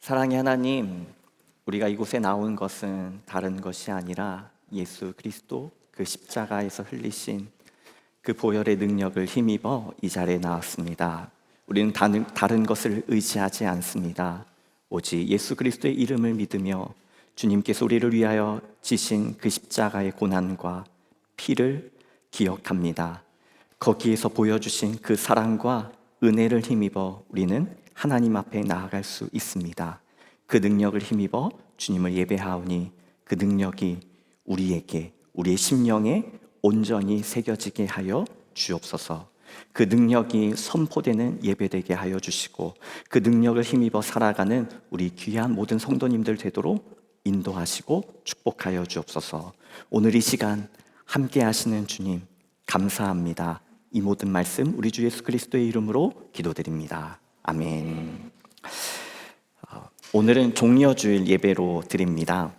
사랑의 하나님, 우리가 이곳에 나온 것은 다른 것이 아니라 예수 그리스도 그 십자가에서 흘리신 그 보혈의 능력을 힘입어 이 자리에 나왔습니다. 우리는 다른 것을 의지하지 않습니다. 오직 예수 그리스도의 이름을 믿으며 주님께서 우리를 위하여 지신 그 십자가의 고난과 피를 기억합니다. 거기에서 보여주신 그 사랑과 은혜를 힘입어 우리는 하나님 앞에 나아갈 수 있습니다. 그 능력을 힘입어 주님을 예배하오니 그 능력이 우리에게, 우리의 심령에 온전히 새겨지게 하여 주옵소서. 그 능력이 선포되는 예배되게 하여 주시고 그 능력을 힘입어 살아가는 우리 귀한 모든 성도님들 되도록 인도하시고 축복하여 주옵소서. 오늘 이 시간 함께 하시는 주님 감사합니다. 이 모든 말씀 우리 주 예수 그리스도의 이름으로 기도드립니다. 아멘. 오늘은 종려주일 예배로 드립니다.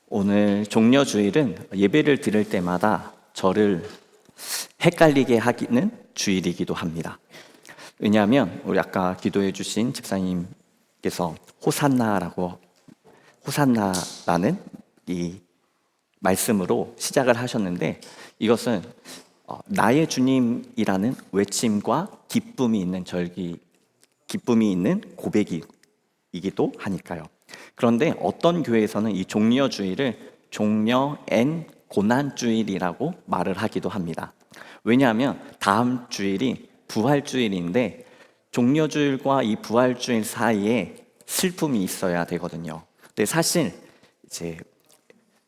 오늘 종려주일은 예배를 드릴 때마다 저를 헷갈리게 하기는 주일이기도 합니다. 왜냐하면 우리 아까 기도해 주신 집사님께서 호산나라는 이 말씀으로 시작을 하셨는데, 이것은 나의 주님이라는 외침과 기쁨이 있는 고백이기도 하니까요. 그런데 어떤 교회에서는 이 종려주일을 종려 앤 고난주일이라고 말을 하기도 합니다. 왜냐하면 다음 주일이 부활주일인데 종려주일과 이 부활주일 사이에 슬픔이 있어야 되거든요. 근데 사실 이제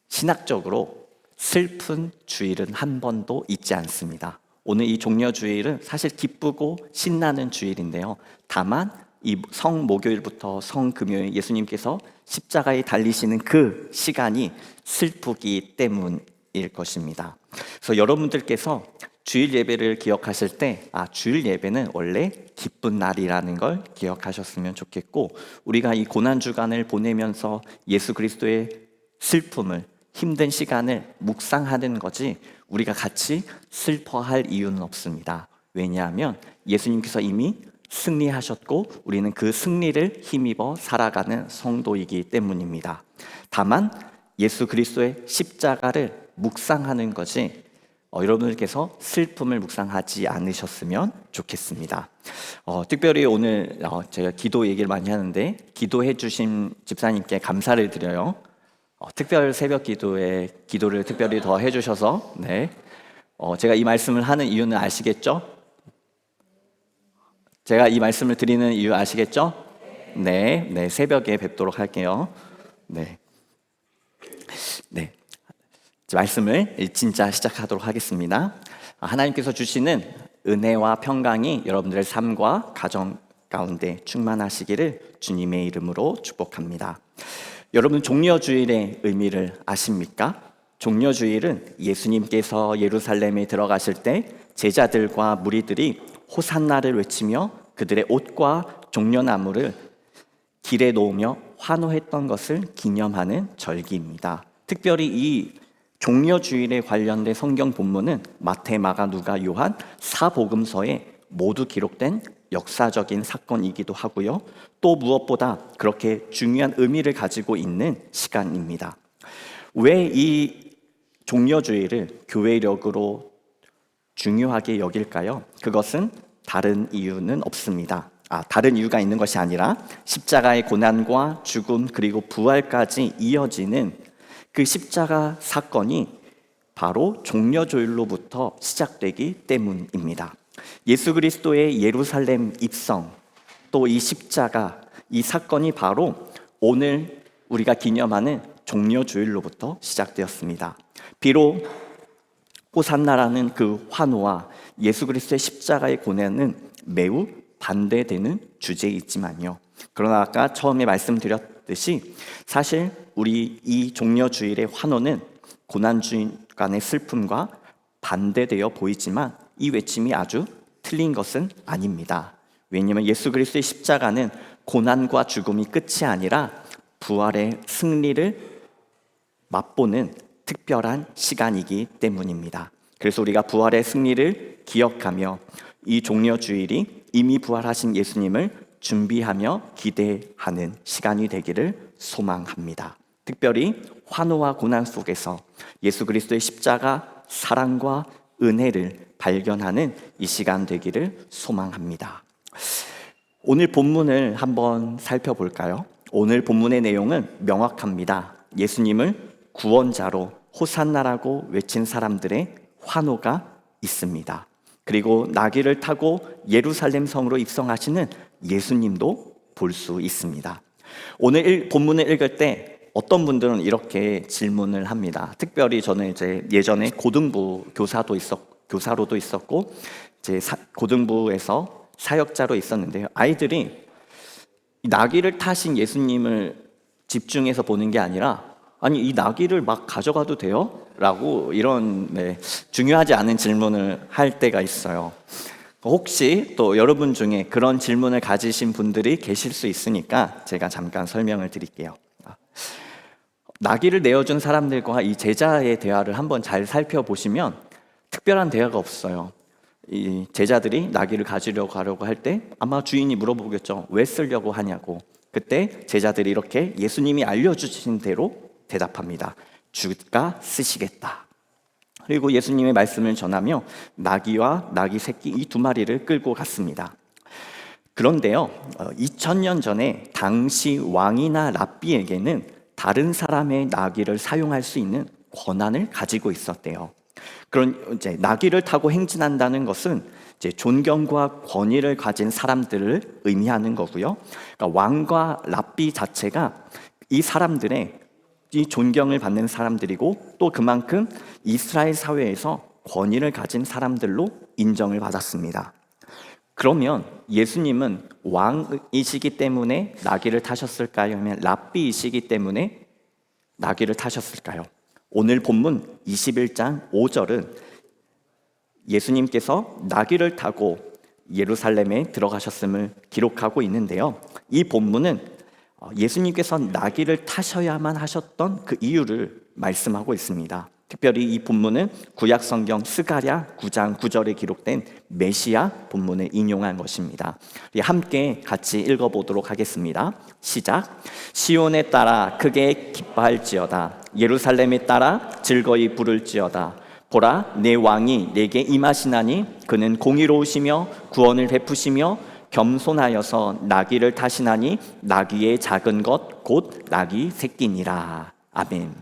신학적으로 슬픈 주일은 한 번도 있지 않습니다. 오늘 이 종려주일은 사실 기쁘고 신나는 주일인데요. 다만 이 성목요일부터 성금요일 예수님께서 십자가에 달리시는 그 시간이 슬프기 때문일 것입니다. 그래서 여러분들께서 주일 예배를 기억하실 때 주일 예배는 원래 기쁜 날이라는 걸 기억하셨으면 좋겠고, 우리가 이 고난주간을 보내면서 예수 그리스도의 슬픔을, 힘든 시간을 묵상하는 거지 우리가 같이 슬퍼할 이유는 없습니다. 왜냐하면 예수님께서 이미 승리하셨고 우리는 그 승리를 힘입어 살아가는 성도이기 때문입니다. 다만 예수 그리스도의 십자가를 묵상하는 거지 여러분들께서 슬픔을 묵상하지 않으셨으면 좋겠습니다. 특별히 오늘 제가 기도 얘기를 많이 하는데 기도해 주신 집사님께 감사를 드려요. 특별 새벽 기도를 특별히 더 해주셔서 제가 이 말씀을 하는 이유는 아시겠죠? 제가 이 말씀을 드리는 이유 아시겠죠? 네, 새벽에 뵙도록 할게요. 네. 말씀을 진짜 시작하도록 하겠습니다. 하나님께서 주시는 은혜와 평강이 여러분들의 삶과 가정 가운데 충만하시기를 주님의 이름으로 축복합니다. 여러분, 종려주일의 의미를 아십니까? 종려주일은 예수님께서 예루살렘에 들어가실 때 제자들과 무리들이 호산나를 외치며 그들의 옷과 종려나무를 길에 놓으며 환호했던 것을 기념하는 절기입니다. 특별히 이 종려주일에 관련된 성경 본문은 마태, 마가, 누가, 요한 사복음서에 모두 기록된 역사적인 사건이기도 하고요. 또 무엇보다 그렇게 중요한 의미를 가지고 있는 시간입니다. 왜 이 종려주일을 교회력으로 중요하게 여길까요? 그것은 다른 이유는 없습니다. 다른 이유가 있는 것이 아니라 십자가의 고난과 죽음 그리고 부활까지 이어지는 그 십자가 사건이 바로 종려주일로부터 시작되기 때문입니다. 예수 그리스도의 예루살렘 입성, 또 이 십자가, 이 사건이 바로 오늘 우리가 기념하는 종려주일로부터 시작되었습니다. 비록 호산나라는 그 환호와 예수 그리스도의 십자가의 고난은 매우 반대되는 주제이지만요. 그러나 아까 처음에 말씀드렸듯이 사실 우리 이 종려주일의 환호는 고난주간의 슬픔과 반대되어 보이지만 이 외침이 아주 틀린 것은 아닙니다. 왜냐하면 예수 그리스도의 십자가는 고난과 죽음이 끝이 아니라 부활의 승리를 맛보는 특별한 시간이기 때문입니다. 그래서 우리가 부활의 승리를 기억하며 이 종려주일이 이미 부활하신 예수님을 준비하며 기대하는 시간이 되기를 소망합니다. 특별히 환호와 고난 속에서 예수 그리스도의 십자가, 사랑과 은혜를 발견하는 이 시간 되기를 소망합니다. 오늘 본문을 한번 살펴볼까요? 오늘 본문의 내용은 명확합니다. 예수님을 구원자로 호산나라고 외친 사람들의 환호가 있습니다. 그리고 나귀를 타고 예루살렘 성으로 입성하시는 예수님도 볼 수 있습니다. 오늘 본문을 읽을 때 어떤 분들은 이렇게 질문을 합니다. 특별히 저는 이제 예전에 고등부 교사로도 있었고 고등부에서 사역자로 있었는데요. 아이들이 나귀를 타신 예수님을 집중해서 보는 게 아니라 아니 이 나귀를 막 가져가도 돼요? 라고 이런 중요하지 않은 질문을 할 때가 있어요. 혹시 또 여러분 중에 그런 질문을 가지신 분들이 계실 수 있으니까 제가 잠깐 설명을 드릴게요. 나귀를 내어준 사람들과 이 제자의 대화를 한번 잘 살펴보시면 특별한 대화가 없어요. 이 제자들이 나귀를 가지려고 할 때 아마 주인이 물어보겠죠. 왜 쓰려고 하냐고. 그때 제자들이 이렇게 예수님이 알려주신 대로 대답합니다. 주가 쓰시겠다. 그리고 예수님의 말씀을 전하며 나귀와 나귀 새끼 이 두 마리를 끌고 갔습니다. 그런데요, 2000년 전에 당시 왕이나 랍비에게는 다른 사람의 나귀를 사용할 수 있는 권한을 가지고 있었대요. 그런 이제 나귀를 타고 행진한다는 것은 이제 존경과 권위를 가진 사람들을 의미하는 거고요. 그러니까 왕과 랍비 자체가 이 사람들의 이 존경을 받는 사람들이고 또 그만큼 이스라엘 사회에서 권위를 가진 사람들로 인정을 받았습니다. 그러면 예수님은 왕이시기 때문에 나귀를 타셨을까요? 아니면 랍비이시기 때문에 나귀를 타셨을까요? 오늘 본문 21장 5절은 예수님께서 나귀를 타고 예루살렘에 들어가셨음을 기록하고 있는데요. 이 본문은 예수님께서 나귀를 타셔야만 하셨던 그 이유를 말씀하고 있습니다. 특별히 이 본문은 구약 성경 스가랴 9장 9절에 기록된 메시아 본문을 인용한 것입니다. 함께 같이 읽어보도록 하겠습니다. 시작. 시온에 따라 크게 기뻐할지어다. 예루살렘에 따라 즐거이 부를지어다. 보라, 내 왕이 내게 임하시나니 그는 공의로우시며 구원을 베푸시며 겸손하여서 나귀를 타시나니 나귀의 작은 것 곧 나귀 새끼니라. 아멘.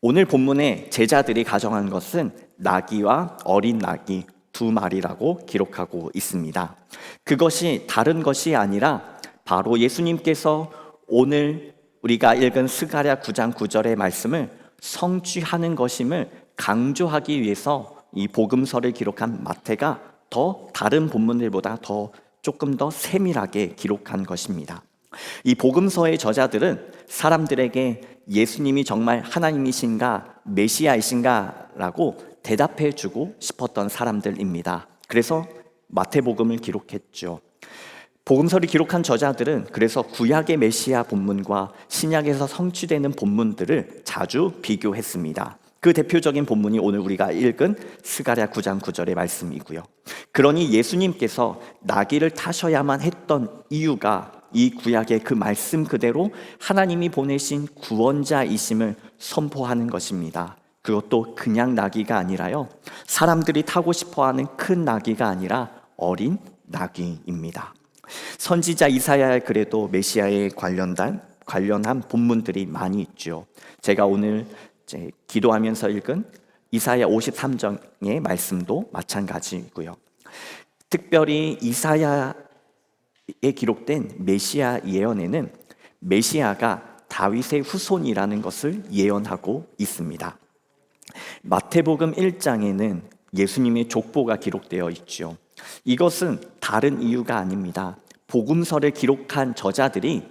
오늘 본문에 제자들이 가져간 것은 나귀와 어린 나귀 두 마리라고 기록하고 있습니다. 그것이 다른 것이 아니라 바로 예수님께서 오늘 우리가 읽은 스가랴 9장 9절의 말씀을 성취하는 것임을 강조하기 위해서 이 복음서를 기록한 마태가 더 다른 본문들보다 조금 더 세밀하게 기록한 것입니다. 이 복음서의 저자들은 사람들에게 예수님이 정말 하나님이신가 메시아이신가 라고 대답해 주고 싶었던 사람들입니다. 그래서 마태복음을 기록했죠. 복음서를 기록한 저자들은 그래서 구약의 메시아 본문과 신약에서 성취되는 본문들을 자주 비교했습니다. 그 대표적인 본문이 오늘 우리가 읽은 스가랴 9장 9절의 말씀이고요. 그러니 예수님께서 나귀를 타셔야만 했던 이유가 이 구약의 그 말씀 그대로 하나님이 보내신 구원자이심을 선포하는 것입니다. 그것도 그냥 나귀가 아니라요, 사람들이 타고 싶어하는 큰 나귀가 아니라 어린 나귀입니다. 선지자 이사야의 글에도 메시아에 관련한 본문들이 많이 있죠. 제가 오늘 기도하면서 읽은 이사야 53장의 말씀도 마찬가지고요. 특별히 이사야에 기록된 메시아 예언에는 메시아가 다윗의 후손이라는 것을 예언하고 있습니다. 마태복음 1장에는 예수님의 족보가 기록되어 있죠. 이것은 다른 이유가 아닙니다. 복음서를 기록한 저자들이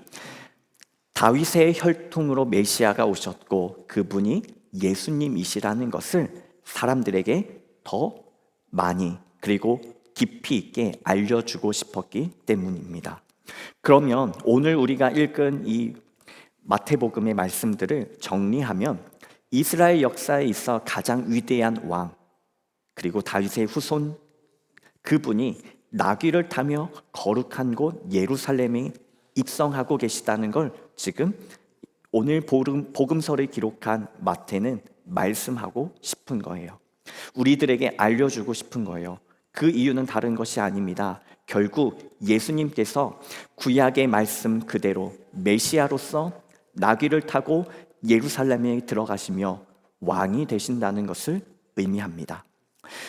다윗의 혈통으로 메시아가 오셨고 그분이 예수님이시라는 것을 사람들에게 더 많이 그리고 깊이 있게 알려주고 싶었기 때문입니다. 그러면 오늘 우리가 읽은 이 마태복음의 말씀들을 정리하면 이스라엘 역사에 있어 가장 위대한 왕 그리고 다윗의 후손 그분이 나귀를 타며 거룩한 곳 예루살렘에 입성하고 계시다는 걸 지금 오늘 복음서를 기록한 마태는 말씀하고 싶은 거예요. 우리들에게 알려주고 싶은 거예요. 그 이유는 다른 것이 아닙니다. 결국 예수님께서 구약의 말씀 그대로 메시아로서 나귀를 타고 예루살렘에 들어가시며 왕이 되신다는 것을 의미합니다.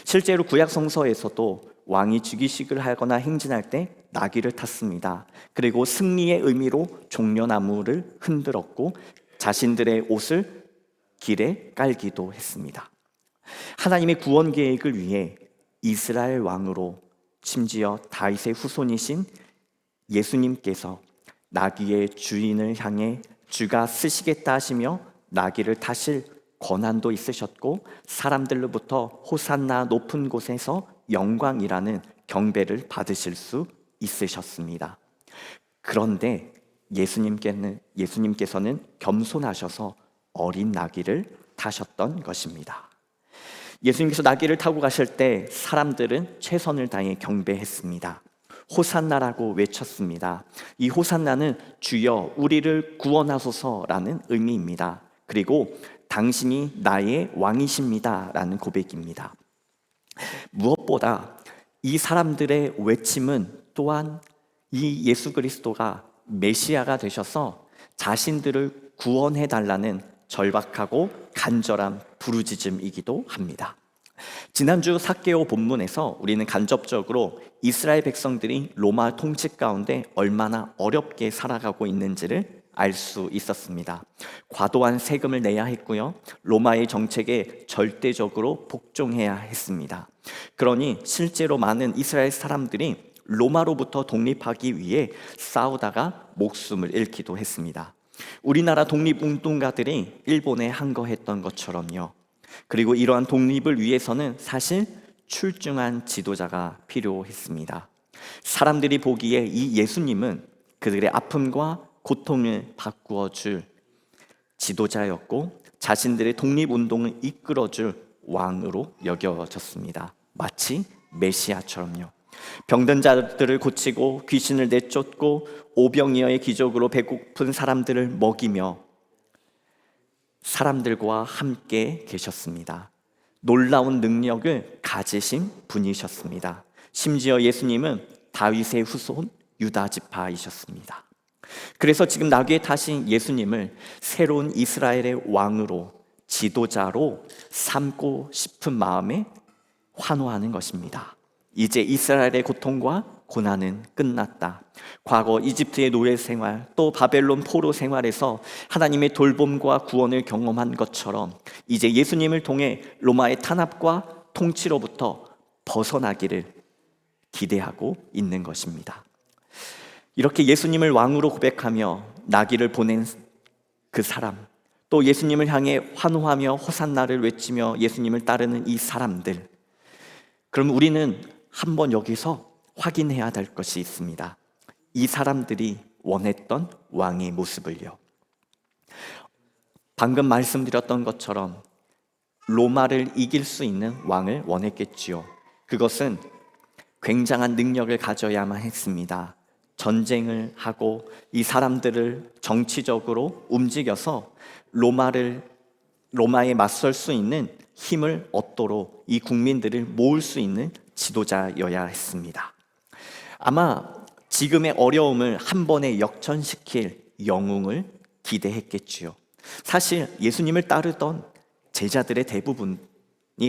실제로 구약 성서에서도 왕이 즉위식을 하거나 행진할 때 나귀를 탔습니다. 그리고 승리의 의미로 종려나무를 흔들었고 자신들의 옷을 길에 깔기도 했습니다. 하나님의 구원 계획을 위해 이스라엘 왕으로 심지어 다윗의 후손이신 예수님께서 나귀의 주인을 향해 주가 쓰시겠다 하시며 나귀를 타실 권한도 있으셨고 사람들로부터 호산나 높은 곳에서 영광이라는 경배를 받으실 수 있으셨습니다. 그런데 예수님께서는 겸손하셔서 어린 나귀를 타셨던 것입니다. 예수님께서 나귀를 타고 가실 때 사람들은 최선을 다해 경배했습니다. 호산나라고 외쳤습니다. 이 호산나는 주여 우리를 구원하소서라는 의미입니다. 그리고 당신이 나의 왕이십니다 라는 고백입니다. 무엇보다 이 사람들의 외침은 또한 이 예수 그리스도가 메시아가 되셔서 자신들을 구원해 달라는 절박하고 간절한 부르짖음이기도 합니다. 지난주 삭개오 본문에서 우리는 간접적으로 이스라엘 백성들이 로마 통치 가운데 얼마나 어렵게 살아가고 있는지를 알 수 있었습니다. 과도한 세금을 내야 했고요. 로마의 정책에 절대적으로 복종해야 했습니다. 그러니 실제로 많은 이스라엘 사람들이 로마로부터 독립하기 위해 싸우다가 목숨을 잃기도 했습니다. 우리나라 독립운동가들이 일본에 항거했던 것처럼요. 그리고 이러한 독립을 위해서는 사실 출중한 지도자가 필요했습니다. 사람들이 보기에 이 예수님은 그들의 아픔과 고통을 바꾸어 줄 지도자였고 자신들의 독립운동을 이끌어 줄 왕으로 여겨졌습니다. 마치 메시아처럼요. 병든 자들을 고치고 귀신을 내쫓고 오병이어의 기적으로 배고픈 사람들을 먹이며 사람들과 함께 계셨습니다. 놀라운 능력을 가지신 분이셨습니다. 심지어 예수님은 다윗의 후손 유다 지파이셨습니다. 그래서 지금 나귀에 타신 예수님을 새로운 이스라엘의 왕으로 지도자로 삼고 싶은 마음에 환호하는 것입니다. 이제 이스라엘의 고통과 고난은 끝났다. 과거 이집트의 노예 생활, 또 바벨론 포로 생활에서 하나님의 돌봄과 구원을 경험한 것처럼 이제 예수님을 통해 로마의 탄압과 통치로부터 벗어나기를 기대하고 있는 것입니다. 이렇게 예수님을 왕으로 고백하며 나귀를 보낸 그 사람, 또 예수님을 향해 환호하며 호산나를 외치며 예수님을 따르는 이 사람들, 그럼 우리는 한번 여기서 확인해야 될 것이 있습니다. 이 사람들이 원했던 왕의 모습을요. 방금 말씀드렸던 것처럼 로마를 이길 수 있는 왕을 원했겠지요. 그것은 굉장한 능력을 가져야만 했습니다. 전쟁을 하고 이 사람들을 정치적으로 움직여서 로마에 맞설 수 있는 힘을 얻도록 이 국민들을 모을 수 있는 지도자여야 했습니다. 아마 지금의 어려움을 한 번에 역전시킬 영웅을 기대했겠지요. 사실 예수님을 따르던 제자들의 대부분이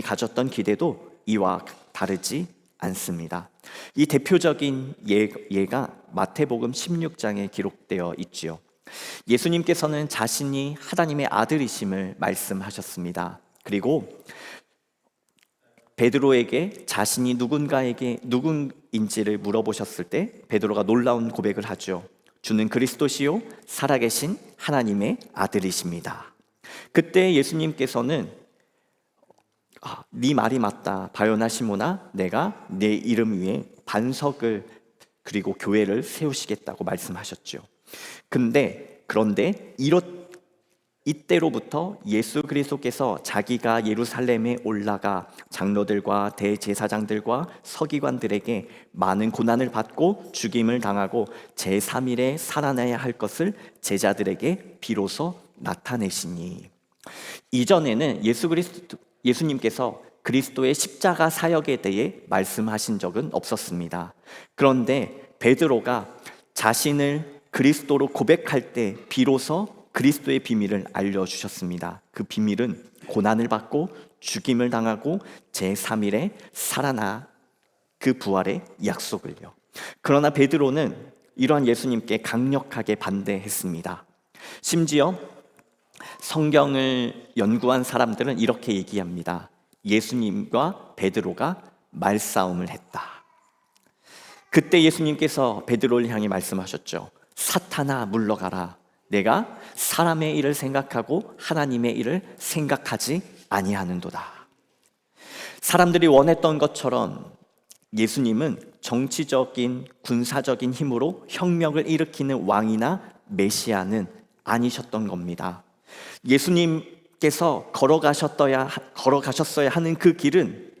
가졌던 기대도 이와 다르지 않습니다. 이 대표적인 예가 마태복음 16장에 기록되어 있지요. 예수님께서는 자신이 하나님의 아들이심을 말씀하셨습니다. 그리고 베드로에게 자신이 누군인지를 물어보셨을 때 베드로가 놀라운 고백을 하죠. 주는 그리스도시요 살아계신 하나님의 아들이십니다. 그때 예수님께서는 네 말이 맞다. 바요나 시몬아, 내가 내 이름 위에 반석을 그리고 교회를 세우시겠다고 말씀하셨죠. 그런데 이때로부터 예수 그리스도께서 자기가 예루살렘에 올라가 장로들과 대제사장들과 서기관들에게 많은 고난을 받고 죽임을 당하고 제3일에 살아나야 할 것을 제자들에게 비로소 나타내시니. 이전에는 예수님께서 그리스도의 십자가 사역에 대해 말씀하신 적은 없었습니다. 그런데 베드로가 자신을 그리스도로 고백할 때 비로소 그리스도의 비밀을 알려주셨습니다. 그 비밀은 고난을 받고 죽임을 당하고 제3일에 살아나 그 부활의 약속을요. 그러나 베드로는 이러한 예수님께 강력하게 반대했습니다. 심지어 성경을 연구한 사람들은 이렇게 얘기합니다. 예수님과 베드로가 말싸움을 했다. 그때 예수님께서 베드로를 향해 말씀하셨죠. 사탄아 물러가라. 내가 사람의 일을 생각하고 하나님의 일을 생각하지 아니하는도다. 사람들이 원했던 것처럼 예수님은 정치적인 군사적인 힘으로 혁명을 일으키는 왕이나 메시아는 아니셨던 겁니다. 예수님께서 걸어가셨어야 하는 그 길은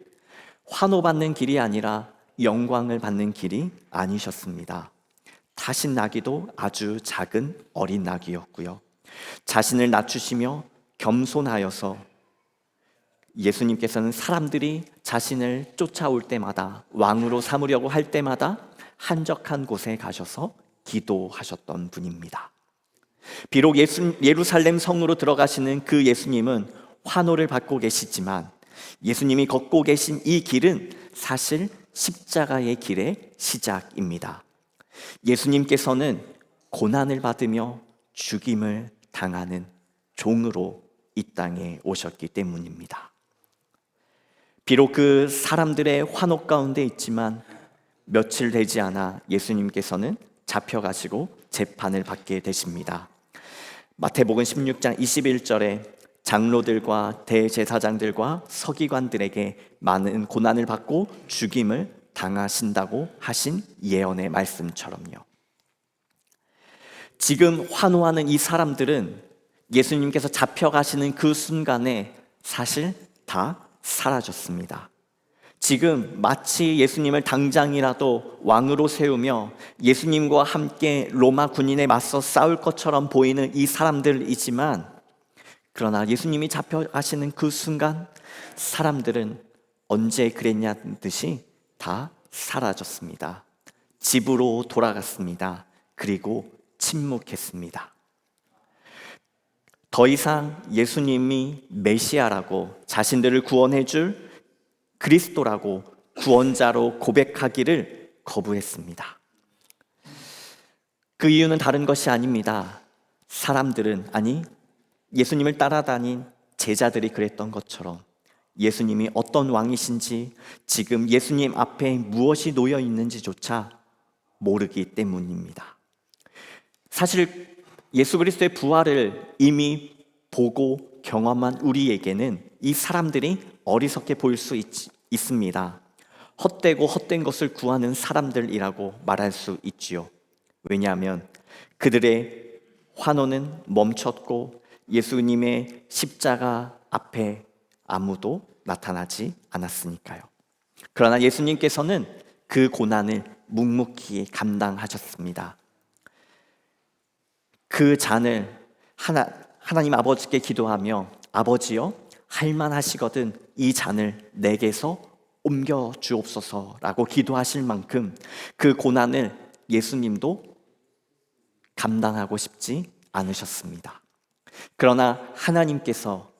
환호받는 길이 아니라 영광을 받는 길이 아니셨습니다. 타신 나귀도 아주 작은 어린 나귀였고요. 자신을 낮추시며 겸손하여서 예수님께서는 사람들이 자신을 쫓아올 때마다 왕으로 삼으려고 할 때마다 한적한 곳에 가셔서 기도하셨던 분입니다. 비록 예루살렘 성으로 들어가시는 그 예수님은 환호를 받고 계시지만 예수님이 걷고 계신 이 길은 사실 십자가의 길의 시작입니다. 예수님께서는 고난을 받으며 죽임을 당하는 종으로 이 땅에 오셨기 때문입니다. 비록 그 사람들의 환호 가운데 있지만 며칠 되지 않아 예수님께서는 잡혀가시고 재판을 받게 되십니다. 마태복음 16장 21절에 장로들과 대제사장들과 서기관들에게 많은 고난을 받고 죽임을 당하신다고 하신 예언의 말씀처럼요. 지금 환호하는 이 사람들은 예수님께서 잡혀가시는 그 순간에 사실 다 사라졌습니다. 지금 마치 예수님을 당장이라도 왕으로 세우며 예수님과 함께 로마 군인에 맞서 싸울 것처럼 보이는 이 사람들이지만, 그러나 예수님이 잡혀가시는 그 순간 사람들은 언제 그랬냐는 듯이 다 사라졌습니다. 집으로 돌아갔습니다. 그리고 침묵했습니다. 더 이상 예수님이 메시아라고, 자신들을 구원해 줄 그리스도라고, 구원자로 고백하기를 거부했습니다. 그 이유는 다른 것이 아닙니다. 사람들은, 아니 예수님을 따라다닌 제자들이 그랬던 것처럼 예수님이 어떤 왕이신지, 지금 예수님 앞에 무엇이 놓여 있는지조차 모르기 때문입니다. 사실 예수 그리스도의 부활을 이미 보고 경험한 우리에게는 이 사람들이 어리석게 보일 수 있습니다. 헛되고 헛된 것을 구하는 사람들이라고 말할 수 있지요. 왜냐하면 그들의 환호는 멈췄고 예수님의 십자가 앞에 아무도 나타나지 않았으니까요. 그러나 예수님께서는 그 고난을 묵묵히 감당하셨습니다. 그 잔을 하나님 아버지께 기도하며, 아버지여, 할만하시거든 이 잔을 내게서 옮겨 주옵소서라고 기도하실 만큼 그 고난을 예수님도 감당하고 싶지 않으셨습니다. 그러나 하나님께서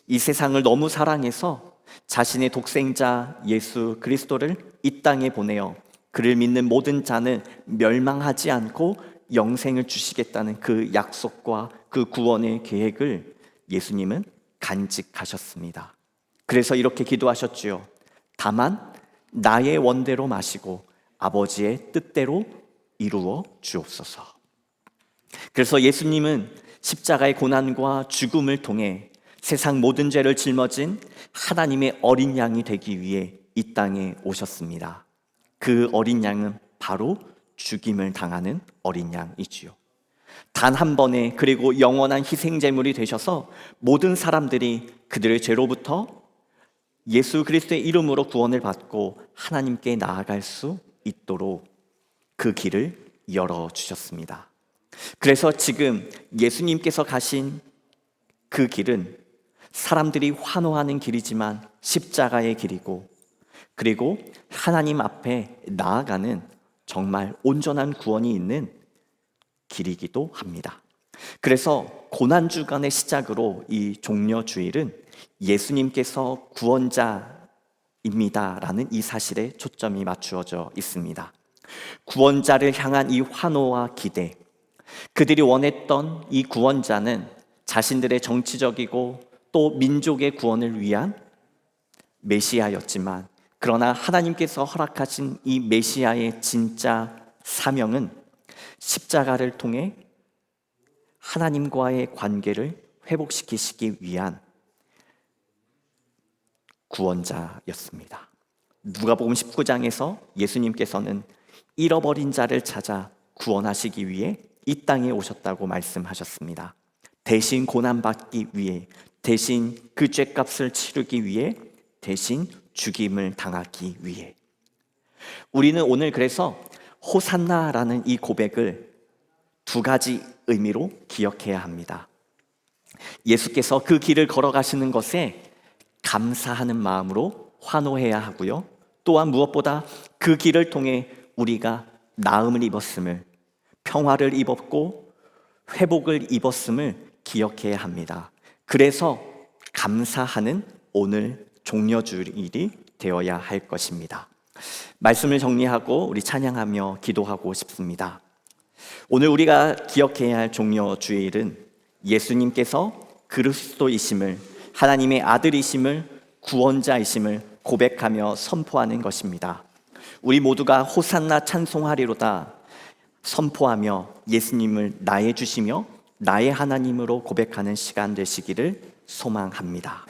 이 세상을 너무 사랑해서 자신의 독생자 예수 그리스도를 이 땅에 보내어 그를 믿는 모든 자는 멸망하지 않고 영생을 주시겠다는 그 약속과 그 구원의 계획을 예수님은 간직하셨습니다. 그래서 이렇게 기도하셨지요. 다만 나의 원대로 마시고 아버지의 뜻대로 이루어 주옵소서. 그래서 예수님은 십자가의 고난과 죽음을 통해 세상 모든 죄를 짊어진 하나님의 어린 양이 되기 위해 이 땅에 오셨습니다. 그 어린 양은 바로 죽임을 당하는 어린 양이지요. 단 한 번의 그리고 영원한 희생 제물이 되셔서 모든 사람들이 그들의 죄로부터 예수 그리스도의 이름으로 구원을 받고 하나님께 나아갈 수 있도록 그 길을 열어주셨습니다. 그래서 지금 예수님께서 가신 그 길은 사람들이 환호하는 길이지만 십자가의 길이고, 그리고 하나님 앞에 나아가는 정말 온전한 구원이 있는 길이기도 합니다. 그래서 고난주간의 시작으로 이 종려주일은 예수님께서 구원자입니다라는 이 사실에 초점이 맞추어져 있습니다. 구원자를 향한 이 환호와 기대, 그들이 원했던 이 구원자는 자신들의 정치적이고 또 민족의 구원을 위한 메시아였지만, 그러나 하나님께서 허락하신 이 메시아의 진짜 사명은 십자가를 통해 하나님과의 관계를 회복시키시기 위한 구원자였습니다. 누가복음 19장에서 예수님께서는 잃어버린 자를 찾아 구원하시기 위해 이 땅에 오셨다고 말씀하셨습니다. 대신 고난받기 위해, 대신 그 죄값을 치르기 위해, 대신 죽임을 당하기 위해. 우리는 오늘 그래서 호산나라는 이 고백을 두 가지 의미로 기억해야 합니다. 예수께서 그 길을 걸어가시는 것에 감사하는 마음으로 환호해야 하고요, 또한 무엇보다 그 길을 통해 우리가 나음을 입었음을, 평화를 입었고 회복을 입었음을 기억해야 합니다. 그래서 감사하는 오늘 종려주일이 되어야 할 것입니다. 말씀을 정리하고 우리 찬양하며 기도하고 싶습니다. 오늘 우리가 기억해야 할 종려주일은 예수님께서 그리스도이심을, 하나님의 아들이심을, 구원자이심을 고백하며 선포하는 것입니다. 우리 모두가 호산나 찬송하리로다 선포하며 예수님을 나의 주시며 나의 하나님으로 고백하는 시간 되시기를 소망합니다.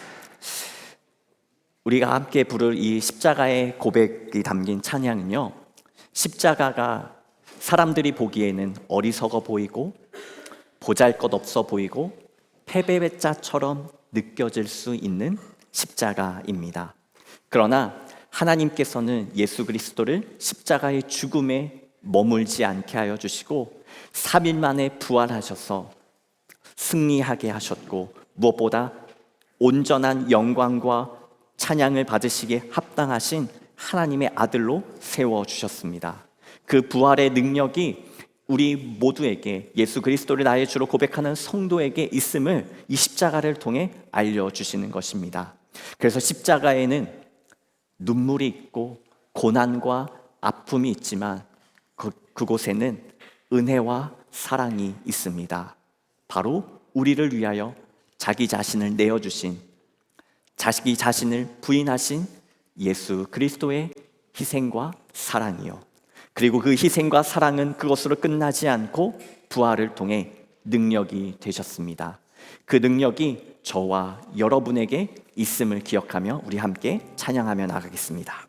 우리가 함께 부를 이 십자가의 고백이 담긴 찬양은요, 십자가가 사람들이 보기에는 어리석어 보이고 보잘것없어 보이고 패배자처럼 느껴질 수 있는 십자가입니다. 그러나 하나님께서는 예수 그리스도를 십자가의 죽음에 머물지 않게 하여 주시고 3일 만에 부활하셔서 승리하게 하셨고, 무엇보다 온전한 영광과 찬양을 받으시기에 합당하신 하나님의 아들로 세워주셨습니다. 그 부활의 능력이 우리 모두에게, 예수 그리스도를 나의 주로 고백하는 성도에게 있음을 이 십자가를 통해 알려주시는 것입니다. 그래서 십자가에는 눈물이 있고 고난과 아픔이 있지만 그곳에는 은혜와 사랑이 있습니다. 바로 우리를 위하여 자기 자신을 내어주신, 자기 자신을 부인하신 예수 그리스도의 희생과 사랑이요, 그리고 그 희생과 사랑은 그것으로 끝나지 않고 부활을 통해 능력이 되셨습니다. 그 능력이 저와 여러분에게 있음을 기억하며 우리 함께 찬양하며 나가겠습니다.